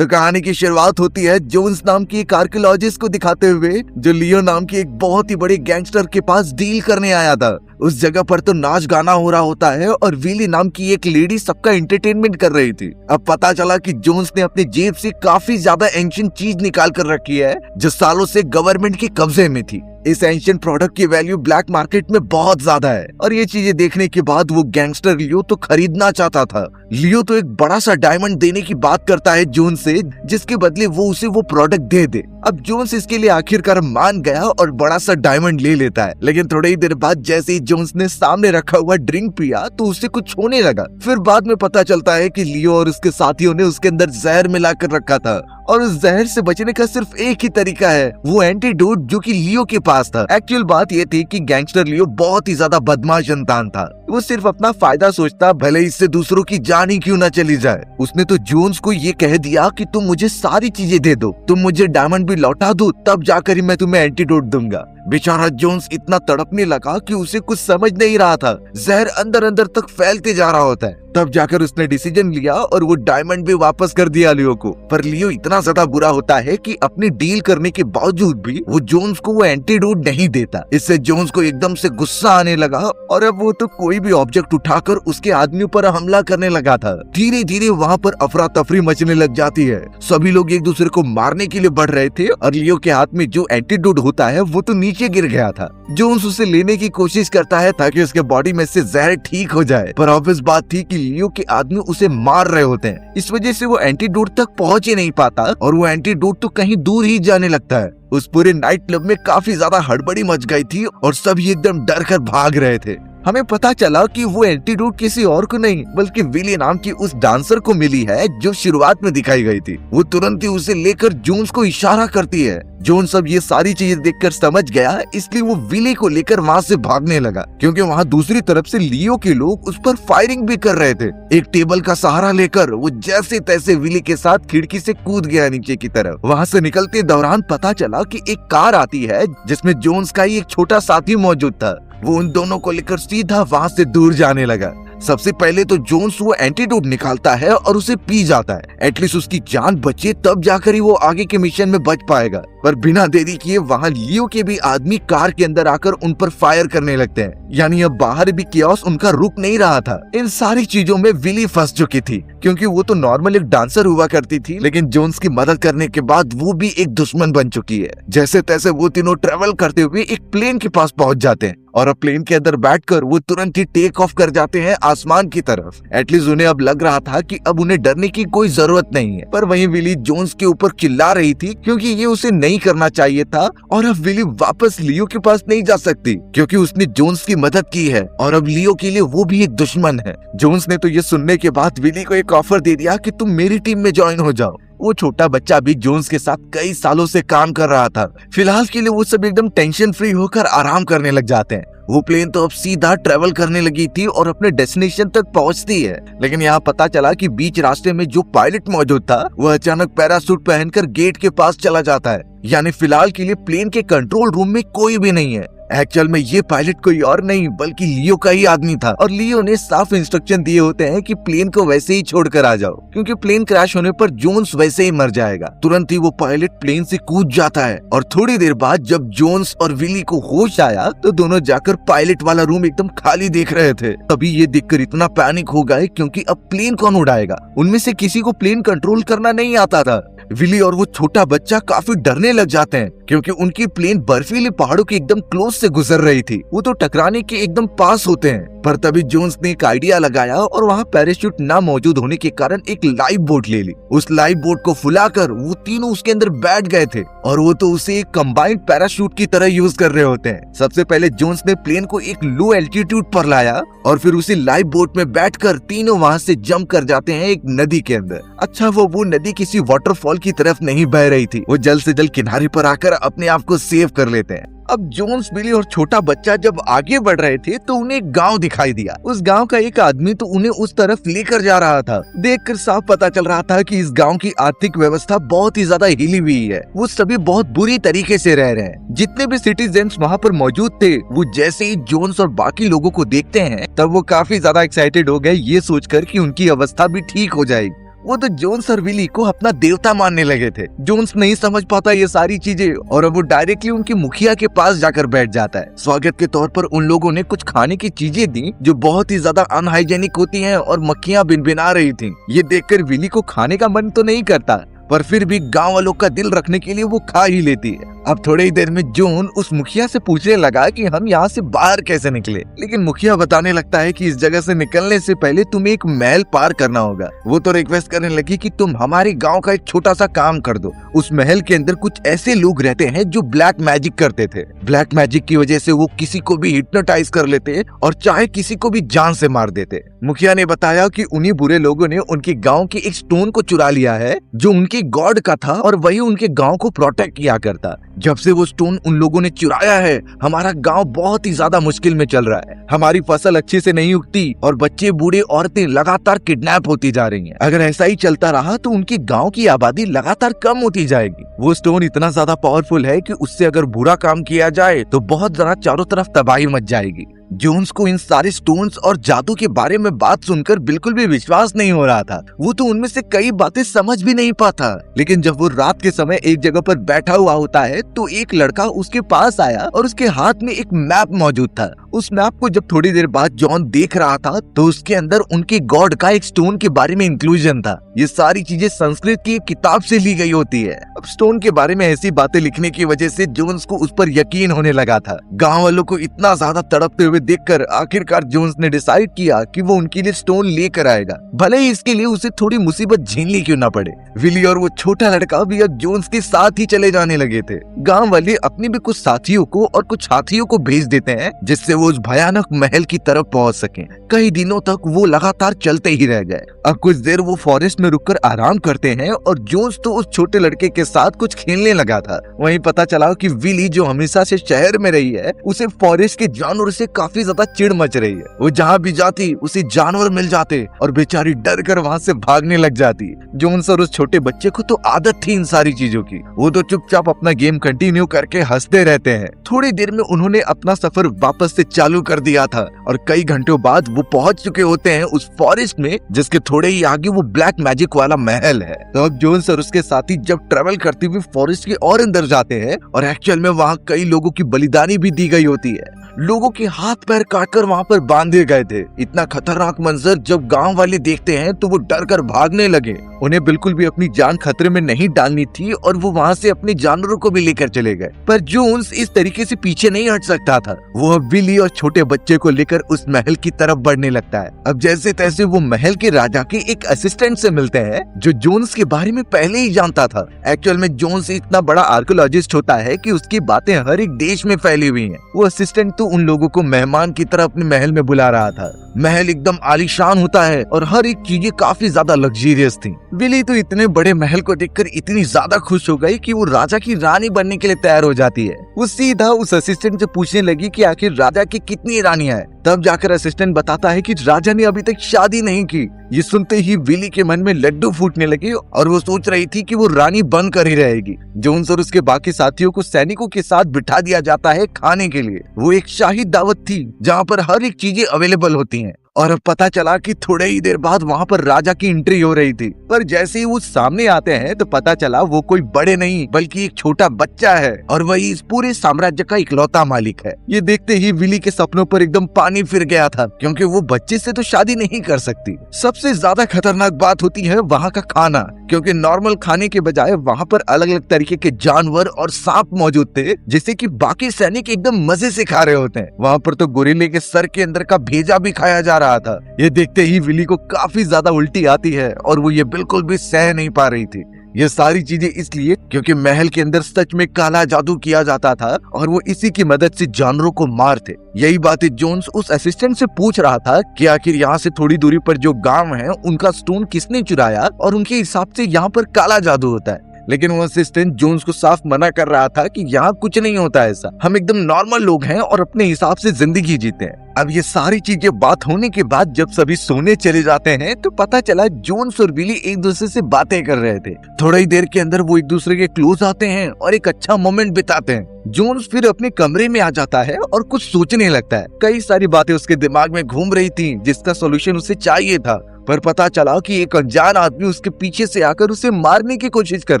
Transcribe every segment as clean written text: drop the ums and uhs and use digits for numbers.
तो कहानी की शुरुआत होती है जोन्स नाम की एक आर्कियोलॉजिस्ट को दिखाते हुए, जो लियो नाम की एक बहुत ही बड़े गैंगस्टर के पास डील करने आया था। उस जगह पर तो नाच गाना हो रहा होता है और विली नाम की एक लेडी सबका एंटरटेनमेंट कर रही थी। अब पता चला कि जोन्स ने अपनी जेब से काफी ज्यादा एंशिएंट चीज निकाल कर रखी है जो सालों से गवर्नमेंट के कब्जे में थी। इस एंशिएंट प्रोडक्ट की वैल्यू ब्लैक मार्केट में बहुत ज्यादा है और ये चीजें देखने के बाद वो गैंगस्टर लियो तो खरीदना चाहता था। लियो तो एक बड़ा सा डायमंड देने की बात करता है जोन्स से, जिसके बदले वो उसे वो प्रोडक्ट दे दे। अब जोन्स इसके लिए आखिरकार मान गया और बड़ा सा डायमंड ले लेता है। लेकिन थोड़ी ही देर बाद जैसे ही जोन्स ने सामने रखा हुआ ड्रिंक पिया तो उसे कुछ होने लगा। फिर बाद में पता चलता है कि लियो और उसके साथियों ने उसके अंदर जहर मिलाकर रखा था और उस जहर से बचने का सिर्फ एक ही तरीका है, वो एंटीडोट जो कि लियो के पास था। एक्चुअल बात ये थी कि गैंगस्टर लियो बहुत ही ज्यादा बदमाश इंसान था। वो सिर्फ अपना फायदा सोचता, भले इससे दूसरों की जान ही क्यों न चली जाए। उसने तो जोन्स को ये कह दिया कि तुम मुझे सारी चीजें दे दो, तुम मुझे डायमंड भी लौटा दो, तब जाकर ही मैं तुम्हें एंटीडोट दूंगा। बेचारा जोन्स इतना तड़पने लगा कि उसे कुछ समझ नहीं रहा था। जहर अंदर अंदर तक फैलते जा रहा होता है। तब जाकर उसने डिसीजन लिया और वो डायमंड भी वापस कर दिया लियो को। पर लियो इतना ज्यादा बुरा होता है कि अपनी डील करने के बावजूद भी वो जोन्स को वो एंटीडोट नहीं देता। इससे जोन्स को एकदम से गुस्सा आने लगा और अब वो तो कोई भी ऑब्जेक्ट उठाकर उसके आदमियों पर हमला करने लगा था। धीरे धीरे वहाँ पर अफरा तफरी मचने लग जाती है। सभी लोग एक दूसरे को मारने के लिए बढ़ रहे थे और लियो के हाथ में जो एंटीडोट होता है वो तो नीचे गिर गया था। जोन्स उसे लेने की कोशिश करता है ताकि उसके बॉडी में से जहर ठीक हो जाए, पर ऑब्वियस बात थी कि लियो के आदमी उसे मार रहे होते हैं। इस वजह से वो एंटीडोट तक पहुंच ही नहीं पाता और वो एंटीडोट तो कहीं दूर ही जाने लगता है। उस पूरे नाइट क्लब में काफी ज्यादा हड़बड़ी मच गई थी और सभी एकदम डर कर भाग रहे थे। हमें पता चला कि वो एंटीडोट किसी और को नहीं बल्कि विली नाम की उस डांसर को मिली है जो शुरुआत में दिखाई गई थी। वो तुरंत ही उसे लेकर जोन्स को इशारा करती है। जोन्स अब ये सारी चीजें देखकर समझ गया, इसलिए वो विली को लेकर वहाँ से भागने लगा, क्योंकि वहाँ दूसरी तरफ से लियो के लोग उस पर फायरिंग भी कर रहे थे। एक टेबल का सहारा लेकर वो जैसे तैसे विली के साथ खिड़की से कूद गया नीचे की तरफ। वहाँ से निकलते दौरान पता चला कि एक कार आती है जिसमें जोन्स का ही एक छोटा साथी मौजूद था। वो उन दोनों को लेकर सीधा वहाँ से दूर जाने लगा। सबसे पहले तो जोन्स वो एंटीडोट निकालता है और उसे पी जाता है। एटलीस्ट उसकी जान बचे, तब जाकर ही वो आगे के मिशन में बच पाएगा। पर बिना देरी किए वहाँ लियो के भी आदमी कार के अंदर आकर उन पर फायर करने लगते हैं। यानी अब बाहर भी कियोस उनका रुक नहीं रहा था। इन सारी चीजों में विली फंस चुकी थी, क्योंकि वो तो नॉर्मल एक डांसर हुआ करती थी, लेकिन जोन्स की मदद करने के बाद वो भी एक दुश्मन बन चुकी है। जैसे तैसे वो तीनों ट्रेवल करते हुए एक प्लेन के पास पहुंच जाते हैं और अब प्लेन के अंदर बैठकर वो तुरंत ही टेक ऑफ कर जाते हैं आसमान की तरफ। एटलीस्ट उन्हें अब लग रहा था कि अब उन्हें डरने की कोई जरूरत नहीं है। पर वहीं विली जोन्स के ऊपर चिल्ला रही थी क्योंकि ये उसे नहीं करना चाहिए था और अब विली वापस लियो के पास नहीं जा सकती क्योंकि उसने जोन्स की मदद की है और अब लियो के लिए वो भी एक दुश्मन है। जोन्स ने तो ये सुनने के बाद विली को एक ऑफर दे दिया कि तुम मेरी टीम में ज्वाइन हो जाओ। वो छोटा बच्चा भी जोन्स के साथ कई सालों से काम कर रहा था। फिलहाल के लिए वो सब एकदम टेंशन फ्री होकर आराम करने लग जाते हैं। वो प्लेन तो अब सीधा ट्रेवल करने लगी थी और अपने डेस्टिनेशन तक पहुंचती है, लेकिन यहाँ पता चला कि बीच रास्ते में जो पायलट मौजूद था वह अचानक पैरासूट पहनकर गेट के पास चला जाता है। यानी फिलहाल के लिए प्लेन के कंट्रोल रूम में कोई भी नहीं है। एक्चुअल में ये पायलट कोई और नहीं बल्कि लियो का ही आदमी था और लियो ने साफ इंस्ट्रक्शन दिए होते हैं कि प्लेन को वैसे ही छोड़कर आ जाओ, क्योंकि प्लेन क्रैश होने पर जोन्स वैसे ही मर जाएगा। तुरंत ही वो पायलट प्लेन से कूद जाता है और थोड़ी देर बाद जब जोन्स और विली को होश आया तो दोनों जाकर पायलट वाला रूम एकदम खाली देख रहे थे। तभी ये देखकर इतना पैनिक हो गए क्योंकि अब प्लेन कौन उड़ाएगा। उनमें से किसी को प्लेन कंट्रोल करना नहीं आता था। विली और वो छोटा बच्चा काफी डरने लग जाते हैं क्योंकि उनकी प्लेन बर्फीले पहाड़ों के एकदम क्लोज से गुजर रही थी। वो तो टकराने के एकदम पास होते हैं। पर तभी जोन्स ने एक आइडिया लगाया और वहाँ पैराशूट ना मौजूद होने के कारण एक लाइफ बोट ले ली। उस लाइफ बोट को फुलाकर वो तीनों उसके अंदर बैठ गए थे और वो तो उसे एक कंबाइंड पैराशूट की तरह यूज कर रहे होते हैं। सबसे पहले जोन्स ने प्लेन को एक लो एल्टीट्यूड पर लाया और फिर उसी लाइफ बोट में बैठकर तीनों वहाँ से जंप कर जाते हैं एक नदी के अंदर। अच्छा वो नदी किसी वाटरफॉल की तरफ नहीं बह रही थी। वो जल्द से जल्द किनारे पर आकर अपने आप को सेव कर लेते हैं। अब जोन्स, विली और छोटा बच्चा जब आगे बढ़ रहे थे तो उन्हें एक गांव दिखाई दिया। उस गांव का एक आदमी तो उन्हें उस तरफ लेकर जा रहा था। देखकर साफ पता चल रहा था कि इस गांव की आर्थिक व्यवस्था बहुत ही ज्यादा हिली हुई है। वो सभी बहुत बुरी तरीके से रह रहे हैं। जितने भी सिटीजन्स वहाँ पर मौजूद थे वो जैसे ही जोन्स और बाकी लोगों को देखते हैं तब वो काफी ज्यादा एक्साइटेड हो गए ये सोचकर कि उनकी अवस्था भी ठीक हो जाएगी। वो तो जोन्स और विली को अपना देवता मानने लगे थे। जोन्स नहीं समझ पाता ये सारी चीजें और अब वो डायरेक्टली उनकी मुखिया के पास जाकर बैठ जाता है। स्वागत के तौर पर उन लोगों ने कुछ खाने की चीजें दी जो बहुत ही ज्यादा अनहाइजेनिक होती हैं और मक्खियां भिनभिना रही थी। ये देखकर विली को खाने का मन तो नहीं करता, पर फिर भी गांव वालों का दिल रखने के लिए वो खा ही लेती है। अब थोड़ी ही देर में जॉन उस मुखिया से पूछने लगा कि हम यहाँ से बाहर कैसे निकले, लेकिन मुखिया बताने लगता है कि इस जगह से निकलने से पहले तुम्हें एक महल पार करना होगा। वो तो रिक्वेस्ट करने लगी कि तुम हमारे गांव का एक छोटा सा काम कर दो। उस महल के अंदर कुछ ऐसे लोग रहते हैं जो ब्लैक मैजिक करते थे। ब्लैक मैजिक की वजह से वो किसी को भी हिप्नोटाइज कर लेते और चाहे किसी को भी जान से मार देते। मुखिया ने बताया कि उन्हीं बुरे लोगों ने उनके गाँव के एक स्टोन को चुरा लिया है जो उनके गॉड का था और वही उनके गाँव को प्रोटेक्ट किया करता। जब से वो स्टोन उन लोगों ने चुराया है, हमारा गांव बहुत ही ज्यादा मुश्किल में चल रहा है। हमारी फसल अच्छे से नहीं उगती और बच्चे बूढ़े औरतें लगातार किडनैप होती जा रही हैं। अगर ऐसा ही चलता रहा तो उनके गांव की आबादी लगातार कम होती जाएगी। वो स्टोन इतना ज्यादा पावरफुल है कि उससे अगर बुरा काम किया जाए तो बहुत ज्यादा चारों तरफ तबाही मच जाएगी। जोन्स को इन सारे स्टोन्स और जादू के बारे में बात सुनकर बिल्कुल भी विश्वास नहीं हो रहा था। वो तो उनमें से कई बातें समझ भी नहीं पाता। लेकिन जब वो रात के समय एक जगह पर बैठा हुआ होता है तो एक लड़का उसके पास आया और उसके हाथ में एक मैप मौजूद था। उस मैप को जब थोड़ी देर बाद जॉन देख रहा था तो उसके अंदर उनके गॉड का एक स्टोन के बारे में इंक्लूजन था। ये सारी चीजें संस्कृत की एक किताब से ली गई होती है। अब स्टोन के बारे में ऐसी बातें लिखने की वजह से जोन्स को उस पर यकीन होने लगा था। गाँव वालों को इतना ज्यादा तड़पते हुए देखकर आखिरकार जोन्स ने डिसाइड किया कि वो उनके लिए स्टोन लेकर आएगा, भले ही इसके लिए उसे थोड़ी मुसीबत झेलनी क्यों ना पड़े। विली और वो छोटा लड़का भी अब जोन्स के साथ ही चले जाने लगे थे। गांव वाले अपने भी कुछ साथियों को और कुछ हाथियों को भेज देते हैं जिससे वो उस भयानक महल की तरफ पहुंच सके। कई दिनों तक वो लगातार चलते ही रह गए। अब कुछ देर वो फॉरेस्ट में रुककर आराम करते हैं और जोन्स तो उस छोटे लड़के के साथ कुछ खेलने लगा था। वहीं पता चला कि विली जो हमेशा से शहर में रही है, उसे फॉरेस्ट के जानवर से काफी ज्यादा चिढ़ मच रही है। वो जहाँ भी जाती उसे जानवर मिल जाते और बेचारी डर कर वहाँ से भागने लग जाती। जोन्स और उस छोटे बच्चे को तो आदत थी इन सारी चीजों की। वो तो चुपचाप अपना गेम कंटिन्यू करके हंसते रहते हैं। थोड़ी देर में उन्होंने अपना सफर वापस से चालू कर दिया था और कई घंटों बाद वो पहुंच चुके होते हैं उस फॉरेस्ट में जिसके थोड़े ही आगे वो ब्लैक मैजिक वाला महल है। तो अब जोन्स और उसके साथी जब ट्रेवल करते हुए फॉरेस्ट के और अंदर जाते हैं और एक्चुअल में वहाँ कई लोगों की बलिदानी भी दी गई होती है। लोगों के हाथ पैर काटकर वहाँ पर बांधे गए थे। इतना खतरनाक मंजर जब गांव वाले देखते हैं तो वो डर कर भागने लगे। उन्हें बिल्कुल भी अपनी जान खतरे में नहीं डालनी थी और वो वहाँ से अपने जानवरों को भी लेकर चले गए। पर जोन्स इस तरीके से पीछे नहीं हट सकता था। वो अब विली और छोटे बच्चे को लेकर उस महल की तरफ बढ़ने लगता है। अब जैसे तैसे वो महल के राजा के एक असिस्टेंट से मिलते हैं जो जोन्स के बारे में पहले ही जानता था। एक्चुअल में जोन्स इतना बड़ा आर्कियोलॉजिस्ट होता है कि उसकी बातें हर एक देश में फैली हुई हैं। वो असिस्टेंट तो उन लोगों को मेहमान की तरह अपने महल में बुला रहा था। महल एकदम आलीशान होता है और हर एक चीजें काफी ज्यादा लग्जरियस थी। विली तो इतने बड़े महल को देखकर इतनी ज्यादा खुश हो गई कि वो राजा की रानी बनने के लिए तैयार हो जाती है। वो सीधा उस असिस्टेंट से पूछने लगी कि आखिर राजा की कितनी रानियां हैं। तब जाकर असिस्टेंट बताता है कि राजा ने अभी तक शादी नहीं की। ये सुनते ही विली के मन में लड्डू फूटने लगे और वो सोच रही थी कि वो रानी बनकर ही रहेगी। जोन्स और उसके बाकी साथियों को सैनिकों के साथ बिठा दिया जाता है खाने के लिए। वो एक शाही दावत थी जहाँ पर हर एक चीजें अवेलेबल होती हैं। और अब पता चला कि थोड़े ही देर बाद वहाँ पर राजा की एंट्री हो रही थी। पर जैसे ही वो सामने आते हैं तो पता चला वो कोई बड़े नहीं बल्कि एक छोटा बच्चा है और वही इस पूरे साम्राज्य का इकलौता मालिक है। ये देखते ही विली के सपनों पर एकदम पानी फिर गया था क्योंकि वो बच्चे से तो शादी नहीं कर सकती। सबसे ज्यादा खतरनाक बात होती है वहाँ का खाना, क्योंकि नॉर्मल खाने के बजाय वहाँ पर अलग अलग तरीके के जानवर और सांप मौजूद थे जिसे कि बाकी सैनिक एकदम मजे से खा रहे होते हैं। वहाँ पर तो गोरिल्ले के सर के अंदर का भेजा भी खाया जा रहा था। ये देखते ही विली को काफी ज्यादा उल्टी आती है और वो ये बिल्कुल भी सह नहीं पा रही थी। ये सारी चीजें इसलिए क्योंकि महल के अंदर सच में काला जादू किया जाता था और वो इसी की मदद से जानवरों को मारते। यही बातें जोन्स उस असिस्टेंट से पूछ रहा था कि आखिर यहाँ से थोड़ी दूरी पर जो गांव है उनका स्टोन किसने चुराया और उनके हिसाब से यहाँ पर काला जादू होता है। लेकिन वो असिस्टेंट जोन्स को साफ मना कर रहा था कि यहाँ कुछ नहीं होता ऐसा, हम एकदम नॉर्मल लोग हैं और अपने हिसाब से जिंदगी जीते हैं। अब ये सारी चीजें बात होने के बाद जब सभी सोने चले जाते हैं तो पता चला जोन्स और विली एक दूसरे से बातें कर रहे थे। थोड़ी ही देर के अंदर वो एक दूसरे के क्लोज आते हैं और एक अच्छा मोमेंट बिताते हैं। जोन्स फिर अपने कमरे में आ जाता है और कुछ सोचने लगता है। कई सारी बातें उसके दिमाग में घूम रही थी जिसका सोल्यूशन उसे चाहिए था, पर पता चला कि एक अनजान आदमी उसके पीछे से आकर उसे मारने की कोशिश कर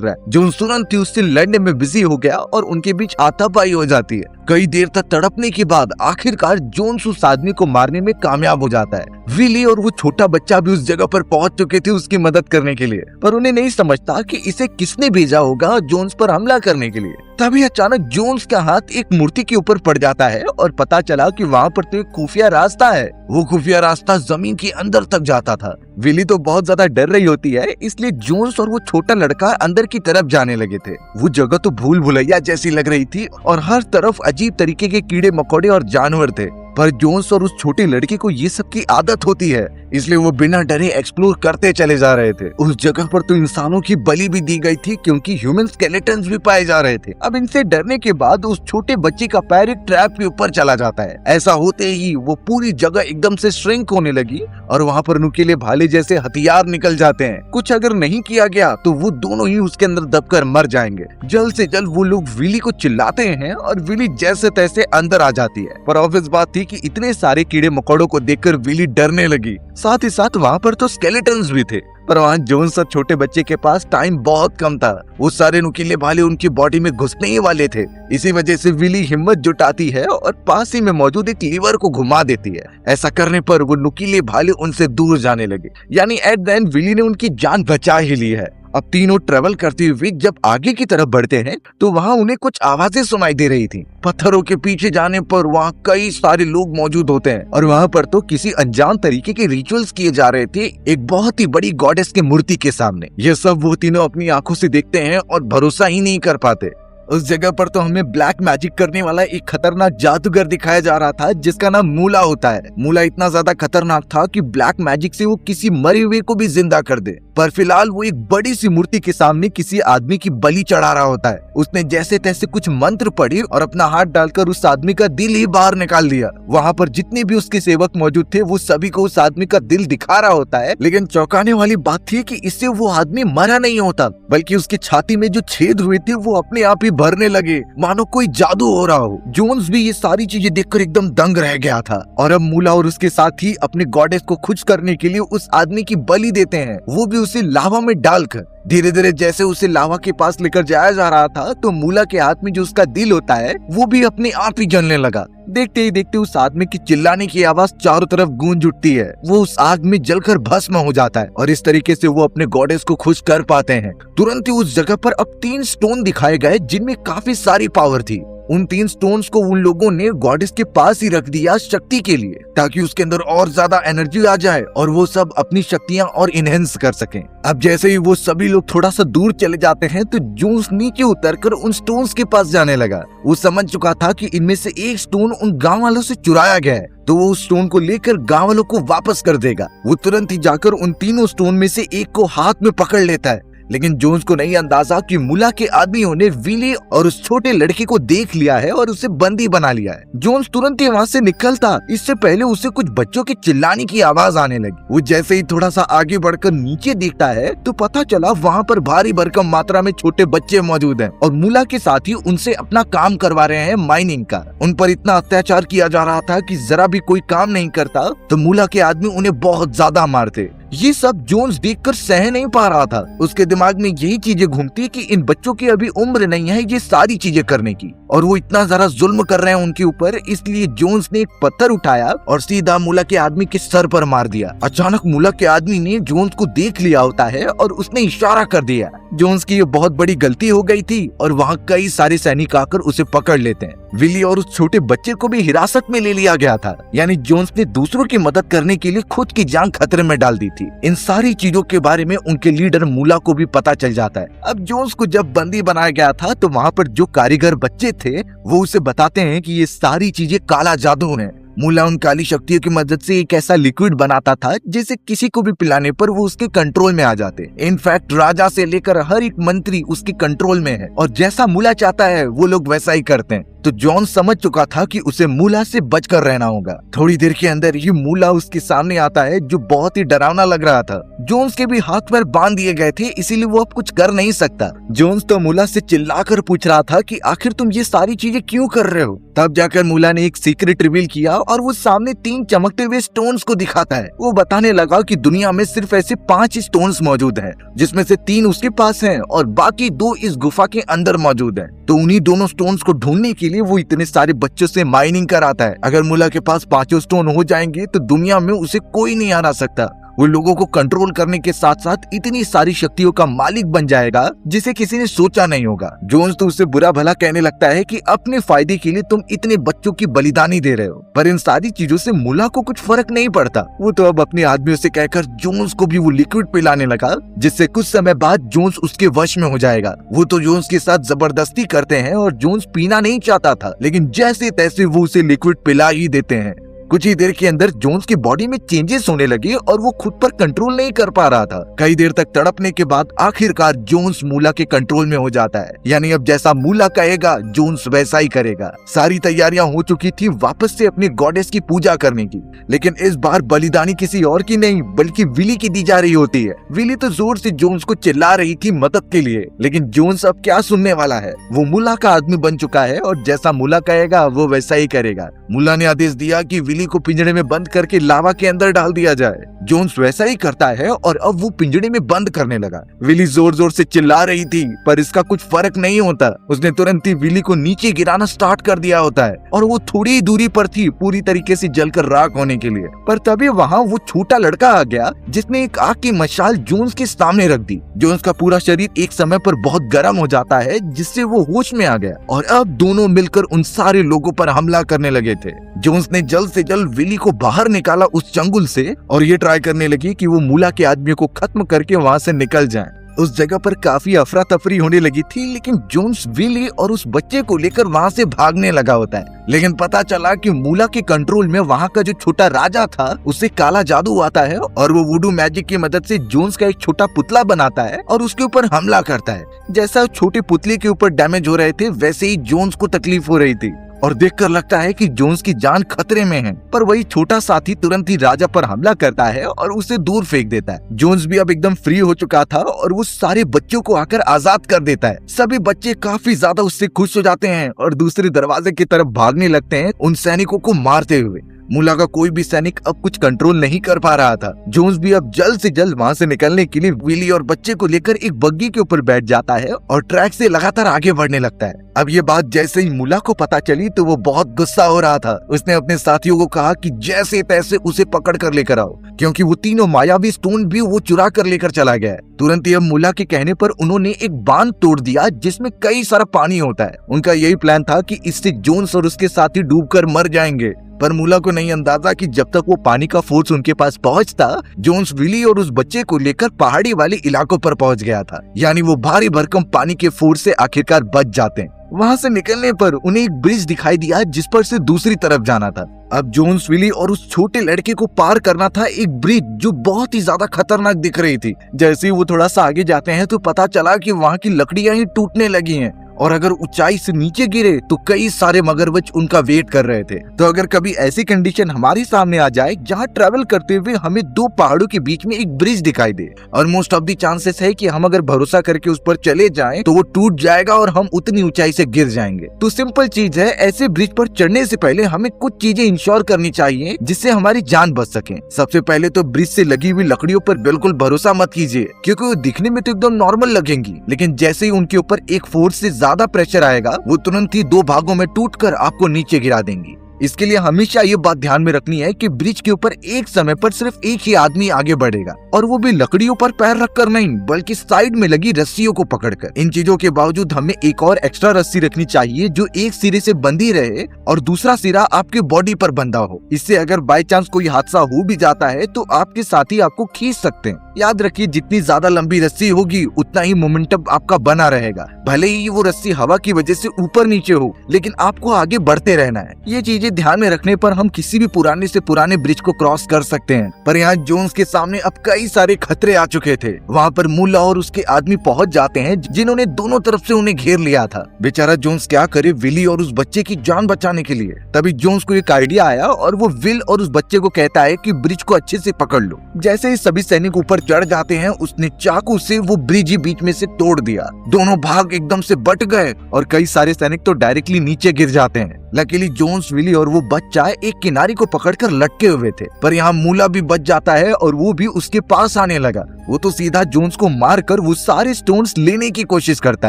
रहा है। जोन्स तुरंत ही उससे लड़ने में बिजी हो गया और उनके बीच हाथापाई हो जाती है। कई देर तक तड़पने के बाद आखिरकार जोन्स उस आदमी को मारने में कामयाब हो जाता है। विली और वो छोटा बच्चा भी उस जगह पर पहुंच चुके थे उसकी मदद करने के लिए, पर उन्हें नहीं समझता कि इसे किसने भेजा होगा जोन्स पर हमला करने के लिए। तभी अचानक जोन्स का हाथ एक मूर्ति के ऊपर पड़ जाता है और पता चला कि वहाँ पर तो एक खुफिया रास्ता है। वो खुफिया रास्ता जमीन के अंदर तक जाता था। विली तो बहुत ज्यादा डर रही होती है, इसलिए जोन्स और वो छोटा लड़का अंदर की तरफ जाने लगे थे। वो जगह तो भूल भुलैया जैसी लग रही थी और हर तरफ अजीब तरीके के कीड़े मकोड़े और जानवर थे, पर जोन्स और उस छोटे लड़के को ये सब की आदत होती है, इसलिए वो बिना डरे एक्सप्लोर करते चले जा रहे थे। उस जगह पर तो इंसानों की बलि भी दी गई थी क्योंकि ह्यूमन स्केलेटन्स भी पाए जा रहे थे। अब इनसे डरने के बाद उस छोटे बच्चे का पैर एक ट्रैप के ऊपर चला जाता है। ऐसा होते ही वो पूरी जगह एकदम से श्रिंक होने लगी और वहाँ पर नुकीले भाले जैसे हथियार निकल जाते हैं। कुछ अगर नहीं किया गया तो वो दोनों ही उसके अंदर दबकर मर जाएंगे। जल्द से जल्द वो लोग विली को चिल्लाते हैं और विली जैसे तैसे अंदर आ जाती है। पर ऑब्वियस बात थी कि इतने सारे कीड़े मकोड़ों को देखकर विली डरने लगी। साथ ही साथ वहाँ पर तो स्केलेटन्स भी थे, पर वहाँ जोन्स और छोटे बच्चे के पास टाइम बहुत कम था। वो सारे नुकीले भाले उनकी बॉडी में घुसने ही वाले थे। इसी वजह से विली हिम्मत जुटाती है और पास ही में मौजूद एक लीवर को घुमा देती है। ऐसा करने पर वो नुकीले भाले उनसे दूर जाने लगे, यानी एट द एंड विली ने उनकी जान बचा ही ली है। अब तीनों ट्रेवल करते हुए जब आगे की तरफ बढ़ते हैं तो वहाँ उन्हें कुछ आवाजें सुनाई दे रही थी। पत्थरों के पीछे जाने पर वहाँ कई सारे लोग मौजूद होते हैं और वहाँ पर तो किसी अनजान तरीके के रिचुअल्स किए जा रहे थे एक बहुत ही बड़ी गॉडेस के मूर्ति के सामने। ये सब वो तीनों अपनी आंखों से देखते हैं और भरोसा ही नहीं कर पाते। उस जगह पर तो हमें ब्लैक मैजिक करने वाला एक खतरनाक जादूगर दिखाया जा रहा था जिसका नाम मूला होता है। मूला इतना ज्यादा खतरनाक था कि ब्लैक मैजिक से वो किसी मरे हुए को भी जिंदा कर दे, पर फिलहाल वो एक बड़ी सी मूर्ति के सामने किसी आदमी की बलि चढ़ा रहा होता है। उसने जैसे तैसे कुछ मंत्र पढ़ी और अपना हाथ डालकर उस आदमी का दिल ही बाहर निकाल दिया। वहाँ पर जितने भी उसके सेवक मौजूद थे वो सभी को उस आदमी का दिल दिखा रहा होता है, लेकिन चौंकाने वाली बात थी कि इससे वो आदमी मरा नहीं होता, बल्कि उसकी छाती में जो छेद हुए थे वो अपने आप ही भरने लगे, मानो कोई जादू हो रहा हो। जोन्स भी ये सारी चीजें देखकर एकदम दंग रह गया था और अब मूला और उसके साथी अपने गॉडेस को खुश करने के लिए उस आदमी की बलि देते हैं, वो भी उसे लावा में डालकर। धीरे धीरे जैसे उसे लावा के पास लेकर जाया जा रहा था तो मूला के हाथ में जो उसका दिल होता है वो भी अपने आप ही जलने लगा। देखते ही देखते उस आदमी की चिल्लाने की आवाज चारों तरफ गूंज उठती है। वो उस आग में जलकर भस्म हो जाता है और इस तरीके से वो अपने गॉडेस को खुश कर पाते हैं। तुरंत ही उस जगह पर अब 3 स्टोन दिखाए गए जिनमें काफी सारी पावर थी। उन 3 स्टोन्स को उन लोगों ने गॉडेस के पास ही रख दिया शक्ति के लिए, ताकि उसके अंदर और ज्यादा एनर्जी आ जाए और वो सब अपनी शक्तियां और इनहेंस कर सकें। अब जैसे ही वो सभी लोग थोड़ा सा दूर चले जाते हैं तो जोन्स नीचे उतरकर उन स्टोन्स के पास जाने लगा। वो समझ चुका था कि इनमें से एक स्टोन उन गांव वालों से चुराया गया है, तो वो उस स्टोन को लेकर गांव वालों को वापस कर देगा। वो तुरंत ही जाकर उन तीनों स्टोन में से एक को हाथ में पकड़ लेता है, लेकिन जोन्स को नहीं अंदाजा कि मूला के आदमियों ने विली और उस छोटे लड़के को देख लिया है और उसे बंदी बना लिया है। जोन्स तुरंत ही वहाँ से निकलता, इससे पहले उसे कुछ बच्चों के चिल्लाने की आवाज आने लगी। वो जैसे ही थोड़ा सा आगे बढ़कर नीचे देखता है तो पता चला वहाँ पर भारी भरकम मात्रा में छोटे बच्चे मौजूद हैं और मूला के साथ ही उनसे अपना काम करवा रहे हैं माइनिंग का। उन पर इतना अत्याचार किया जा रहा था कि जरा भी कोई काम नहीं करता तो मूला के आदमी उन्हें बहुत ज्यादा मारते। ये सब जोन्स देखकर सह नहीं पा रहा था। उसके दिमाग में यही चीजें घूमती कि इन बच्चों की अभी उम्र नहीं है ये सारी चीजें करने की, और वो इतना ज्यादा जुल्म कर रहे हैं उनके ऊपर। इसलिए जोन्स ने एक पत्थर उठाया और सीधा मूला के आदमी के सर पर मार दिया। अचानक मूला के आदमी ने जोन्स को देख लिया होता है और उसने इशारा कर दिया। जोन्स की ये बहुत बड़ी गलती हो गई थी और वहाँ कई सारे सैनिक आकर उसे पकड़ लेते हैं। विली और उस छोटे बच्चे को भी हिरासत में ले लिया गया था, यानी जोन्स ने दूसरों की मदद करने के लिए खुद की जान खतरे में डाल दी थी। इन सारी चीजों के बारे में उनके लीडर मूला को भी पता चल जाता है। अब जोन्स को जब बंदी बनाया गया था तो वहाँ पर जो कारीगर बच्चे थे वो उसे बताते हैं कि ये सारी चीजें काला जादू है। मूला उन काली शक्तियों की मदद से एक ऐसा लिक्विड बनाता था जिसे किसी को भी पिलाने पर वो उसके कंट्रोल में आ जाते। इनफैक्ट राजा से लेकर हर एक मंत्री उसके कंट्रोल में है और जैसा मूला चाहता है वो लोग वैसा ही करते हैं। तो जॉन समझ चुका था कि उसे मूला से बचकर रहना होगा। थोड़ी देर के अंदर ही मूला उसके सामने आता है जो बहुत ही डरावना लग रहा था। जोन्स के भी हाथ पैर बांध दिए गए थे, इसीलिए वो अब कुछ कर नहीं सकता। जोन्स तो मूला से चिल्लाकर पूछ रहा था कि आखिर तुम ये सारी चीजें क्यों कर रहे हो। तब जाकर मूला ने एक सीक्रेट रिवील किया और वो सामने 3 चमकते हुए स्टोन्स को दिखाता है। वो बताने लगा कि दुनिया में सिर्फ ऐसे 5 स्टोन्स मौजूद हैं, जिसमें से 3 उसके पास हैं और बाकी 2 इस गुफा के अंदर मौजूद हैं। तो उन्हीं दोनों स्टोन्स को ढूंढने के लिए वो इतने सारे बच्चों से माइनिंग कराता है। अगर मूला के पास 5 स्टोन हो जाएंगे तो दुनिया में उसे कोई नहीं हरा सकता। वो लोगों को कंट्रोल करने के साथ साथ इतनी सारी शक्तियों का मालिक बन जाएगा जिसे किसी ने सोचा नहीं होगा। जोन्स तो उसे बुरा भला कहने लगता है कि अपने फायदे के लिए तुम इतने बच्चों की बलिदानी दे रहे हो, पर इन सारी चीजों से मूला को कुछ फर्क नहीं पड़ता। वो तो अब अपने आदमियों से कहकर जोन्स को भी वो लिक्विड पिलाने लगा, जिससे कुछ समय बाद जोन्स उसके वश में हो जाएगा। वो तो जोन्स के साथ जबरदस्ती करते हैं और जोन्स पीना नहीं चाहता था, लेकिन जैसे तैसे वो उसे लिक्विड पिला ही देते हैं। कुछ ही देर के अंदर जोन्स की बॉडी में चेंजेस होने लगे और वो खुद पर कंट्रोल नहीं कर पा रहा था। कई देर तक तड़पने के बाद आखिरकार जोन्स मूला के कंट्रोल में हो जाता है। यानी अब जैसा मूला कहेगा जोन्स वैसा ही करेगा। सारी तैयारियां हो चुकी थी वापस से अपनी गॉडेस की पूजा करने की, लेकिन इस बार बलिदानी किसी और की नहीं बल्कि विली की दी जा रही होती है। विली तो जोर से जोन्स को चिल्ला रही थी मदद के लिए, लेकिन जोन्स अब क्या सुनने वाला है। वो मूला का आदमी बन चुका है और जैसा मूला कहेगा वो वैसा ही करेगा। मूला ने आदेश दिया कि विली को पिंजरे में बंद करके लावा के अंदर डाल दिया जाए। जोन्स वैसा ही करता है और अब वो पिंजरे में बंद करने लगा। विली जोर जोर से चिल्ला रही थी, पर इसका कुछ फर्क नहीं होता। उसने तुरंत ही विली को नीचे गिराना स्टार्ट कर दिया होता है और वो थोड़ी ही दूरी पर थी पूरी तरीके से जलकर राख होने के लिए। पर तभी वहाँ वो छोटा लड़का आ गया जिसने एक आग की मशाल जोन्स के सामने रख दी। जोन्स का पूरा शरीर एक समय पर बहुत गर्म हो जाता है, जिससे वो होश में आ गया और अब दोनों मिलकर उन सारे लोगों पर हमला करने लगे थे। जोन्स ने जल्द से जल्द विली को बाहर निकाला उस चंगुल से और ये ट्राई करने लगी कि वो मूला के आदमियों को खत्म करके वहाँ से निकल जाए। उस जगह पर काफी अफरा तफरी होने लगी थी, लेकिन जोन्स विली और उस बच्चे को लेकर वहाँ से भागने लगा होता है। लेकिन पता चला कि मूला के कंट्रोल में वहाँ का जो छोटा राजा था उससे काला जादू आता है और वो वुडू मैजिक की मदद से जोन्स का एक छोटा पुतला बनाता है और उसके ऊपर हमला करता है। जैसा छोटे पुतले के ऊपर डैमेज हो रहे थे वैसे ही जोन्स को तकलीफ हो रही थी और देखकर लगता है कि जोन्स की जान खतरे में है। पर वही छोटा साथी तुरंत ही राजा पर हमला करता है और उसे दूर फेंक देता है। जोन्स भी अब एकदम फ्री हो चुका था और वो सारे बच्चों को आकर आजाद कर देता है। सभी बच्चे काफी ज्यादा उससे खुश हो जाते हैं और दूसरे दरवाजे की तरफ भागने लगते हैं उन सैनिकों को मारते हुए। मूला का कोई भी सैनिक अब कुछ कंट्रोल नहीं कर पा रहा था। जोन्स भी अब जल्द से जल्द वहाँ से निकलने के लिए विली और बच्चे को लेकर एक बग्गी के ऊपर बैठ जाता है और ट्रैक से लगातार आगे बढ़ने लगता है। अब ये बात जैसे ही मूला को पता चली तो वो बहुत गुस्सा हो रहा था। उसने अपने साथियों को कहा कि जैसे तैसे उसे पकड़ कर लेकर आओ, क्योंकि वो तीनों मायावी स्टोन भी वो चुरा कर लेकर चला गया है। तुरंत ही अब मूला के कहने पर उन्होंने एक बांध तोड़ दिया जिसमें कई सारा पानी होता है। उनका यही प्लान था कि इससे जोन्स और उसके साथी डूबकर मर जाएंगे। पर मूला को नहीं अंदाजा कि जब तक वो पानी का फोर्स उनके पास पहुंचता, जोन्स विली और उस बच्चे को लेकर पहाड़ी वाले इलाकों पर पहुंच गया था। यानी वो भारी भरकम पानी के फोर्स से आखिरकार बच जाते हैं। वहाँ से निकलने पर उन्हें एक ब्रिज दिखाई दिया जिस पर से दूसरी तरफ जाना था। अब जोन्स विली और उस छोटे लड़के को पार करना था एक ब्रिज जो बहुत ही ज्यादा खतरनाक दिख रही थी। जैसे ही वो थोड़ा सा आगे जाते हैं तो पता चला कि वहाँ की लकड़ियां ही टूटने लगी हैं और अगर ऊंचाई से नीचे गिरे तो कई सारे मगरमच्छ उनका वेट कर रहे थे। तो अगर कभी ऐसी कंडीशन हमारे सामने आ जाए जहां ट्रैवल करते हुए हमें 2 पहाड़ों के बीच में एक ब्रिज दिखाई दे और मोस्ट ऑफ द चांसेस है कि हम अगर भरोसा करके उस पर चले जाएं तो वो टूट जाएगा और हम उतनी ऊंचाई से गिर जाएंगे। तो सिंपल चीज है, ऐसे ब्रिज पर चढ़ने से पहले हमें कुछ चीजें इंश्योर करनी चाहिए जिससे हमारी जान बच सके। सबसे पहले तो ब्रिज से लगी हुई लकड़ियों पर बिल्कुल भरोसा मत कीजिए, क्योंकि वो दिखने में तो एकदम नॉर्मल लगेंगी, लेकिन जैसे ही उनके ऊपर एक फोर्स से ज्यादा प्रेशर आएगा वो तुरंत ही 2 भागों में टूटकर आपको नीचे गिरा देंगी। इसके लिए हमेशा ये बात ध्यान में रखनी है कि ब्रिज के ऊपर एक समय पर सिर्फ एक ही आदमी आगे बढ़ेगा और वो भी लकड़ियों पर पैर रखकर नहीं बल्कि साइड में लगी रस्सियों को पकड़कर। इन चीजों के बावजूद हमें एक और एक्स्ट्रा रस्सी रखनी चाहिए जो एक सिरे से बंधी रहे और दूसरा सिरा आपके बॉडी पर बंधा हो। इससे अगर बाय चांस कोई हादसा हो भी जाता है तो आपके साथी आपको खींच सकते हैं। याद रखिए, जितनी ज्यादा लंबी रस्सी होगी उतना ही मोमेंटम आपका बना रहेगा। भले ही वो रस्सी हवा की वजह से ऊपर नीचे हो, लेकिन आपको आगे बढ़ते रहना है। ये चीजें जिनके ध्यान में रखने पर हम किसी भी पुराने से पुराने ब्रिज को क्रॉस कर सकते हैं। पर यहाँ जोन्स के सामने अब कई सारे खतरे आ चुके थे। वहाँ पर मुल्ला और उसके आदमी पहुँच जाते हैं जिन्होंने दोनों तरफ से उन्हें घेर लिया था। बेचारा जोन्स क्या करे विली और उस बच्चे की जान बचाने के लिए। तभी जोन्स को एक आइडिया आया और वो विल और उस बच्चे को कहता है कि ब्रिज को अच्छे से पकड़ लो। जैसे ही सभी सैनिक ऊपर चढ़ जाते हैं उसने चाकू से वो ब्रिज ही बीच में से तोड़ दिया। दोनों भाग एकदम से बट गए और कई सारे सैनिक तो डायरेक्टली नीचे गिर जाते हैं। लकीली जोन्स, विली और वो बच्चा एक किनारे को पकड़कर लटके हुए थे। पर यहाँ मूला भी बच जाता है और वो भी उसके पास आने लगा। वो तो सीधा जोन्स को मारकर वो सारे स्टोन्स लेने की कोशिश करता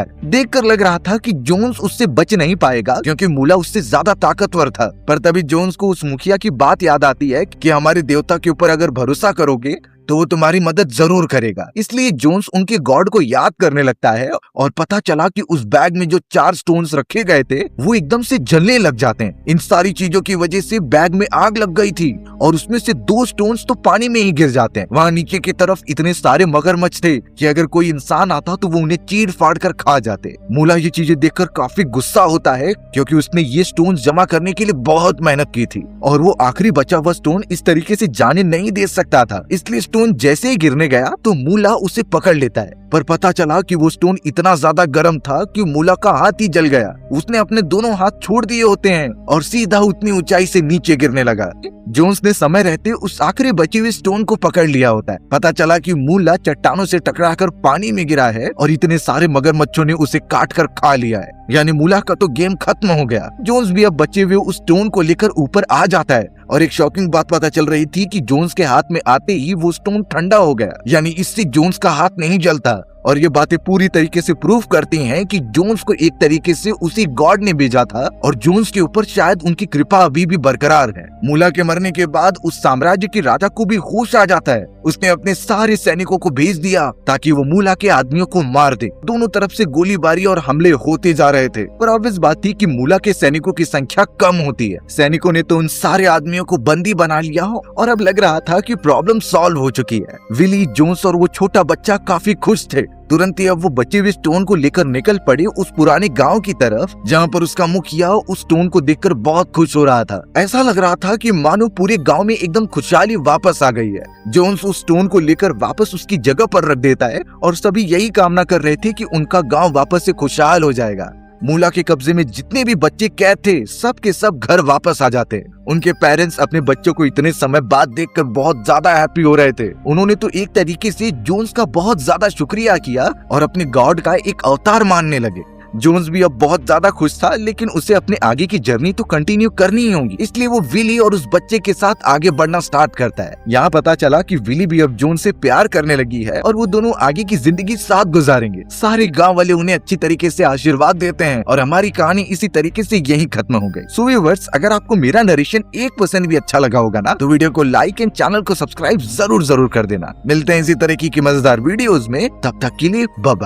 है। देखकर लग रहा था कि जोन्स उससे बच नहीं पाएगा क्योंकि मूला उससे ज्यादा ताकतवर था। पर तभी जोन्स को उस मुखिया की बात याद आती है कि हमारे देवता के ऊपर अगर भरोसा करोगे तो वो तुम्हारी मदद जरूर करेगा। इसलिए जोन्स उनके गॉड को याद करने लगता है और पता चला कि उस बैग में जो 4 स्टोन्स रखे गए थे वो एकदम से जलने लग जाते हैं। इन सारी चीजों की वजह से बैग में आग लग गई थी और उसमें से 2 स्टोन्स तो पानी में ही गिर जाते हैं। वहाँ नीचे की तरफ इतने सारे मगरमच्छ थे कि अगर कोई इंसान आता तो वो उन्हें चीर फाड़ कर खा जाते। मूला ये चीजें देखकर काफी गुस्सा होता है क्योंकि उसने ये स्टोन्स जमा करने के लिए बहुत मेहनत की थी और वो आखिरी बचा हुआ स्टोन इस तरीके से जाने नहीं दे सकता था। इसलिए स्टोन जैसे ही गिरने गया तो मूला उसे पकड़ लेता है। पर पता चला कि वो स्टोन इतना ज्यादा गर्म था कि मूला का हाथ ही जल गया। उसने अपने दोनों हाथ छोड़ दिए होते हैं और सीधा उतनी ऊंचाई से नीचे गिरने लगा। जोन्स ने समय रहते उस आखिरी बची हुई स्टोन को पकड़ लिया होता है। पता चला कि मूला चट्टानों से टकराकर पानी में गिरा है और इतने सारे मगरमच्छों ने उसे काट कर खा लिया है। यानी मूला का तो गेम खत्म हो गया। जोन्स भी अब बचे हुए उस स्टोन को लेकर ऊपर आ जाता है और एक शॉकिंग बात पता चल रही थी कि जोन्स के हाथ में आते ही वो स्टोन ठंडा हो गया। यानी इससे जोन्स का हाथ नहीं जलता और ये बातें पूरी तरीके से प्रूफ करती हैं कि जोन्स को एक तरीके से उसी गॉड ने भेजा था और जोन्स के ऊपर शायद उनकी कृपा अभी भी बरकरार है। मूला के मरने के बाद उस साम्राज्य के राजा को भी होश आ जाता है। उसने अपने सारे सैनिकों को भेज दिया ताकि वो मूला के आदमियों को मार दे। दोनों तरफ से गोलीबारी और हमले होते जा रहे थे पर ऑब्वियस बात थी कि मूला के सैनिकों की संख्या कम होती है। सैनिकों ने तो उन सारे आदमियों को बंदी बना लिया और अब लग रहा था कि प्रॉब्लम सॉल्व हो चुकी है। विली, जोन्स और वो छोटा बच्चा काफी खुश थे। तुरंत ही अब वो बचे हुए स्टोन को लेकर निकल पड़े उस पुराने गांव की तरफ जहां पर उसका मुखिया उस स्टोन को देखकर बहुत खुश हो रहा था। ऐसा लग रहा था कि मानो पूरे गांव में एकदम खुशहाली वापस आ गई है। जोन्स उस स्टोन को लेकर वापस उसकी जगह पर रख देता है और सभी यही कामना कर रहे थे कि उनका गांव वापस से खुशहाल हो जाएगा। मूला के कब्जे में जितने भी बच्चे कैद थे सब के सब घर वापस आ जाते। उनके पेरेंट्स अपने बच्चों को इतने समय बाद देखकर बहुत ज्यादा हैप्पी हो रहे थे। उन्होंने तो एक तरीके से जोन्स का बहुत ज्यादा शुक्रिया किया और अपने गॉड का एक अवतार मानने लगे। जोन्स भी अब बहुत ज्यादा खुश था लेकिन उसे अपने आगे की जर्नी तो कंटिन्यू करनी ही होगी। इसलिए वो विली और उस बच्चे के साथ आगे बढ़ना स्टार्ट करता है। यहाँ पता चला कि विली भी अब जोन से प्यार करने लगी है और वो दोनों आगे की जिंदगी साथ गुजारेंगे। सारे गांव वाले उन्हें अच्छी तरीके से आशीर्वाद देते हैं और हमारी कहानी इसी तरीके से यही खत्म हो गई। सो व्यूअर्स, अगर आपको मेरा नरेशन 1% भी अच्छा लगा होगा ना तो वीडियो को लाइक एंड चैनल को सब्सक्राइब जरूर कर देना। मिलते हैं इसी तरीके की मजेदार वीडियोस में, तब तक के लिए बाय बाय।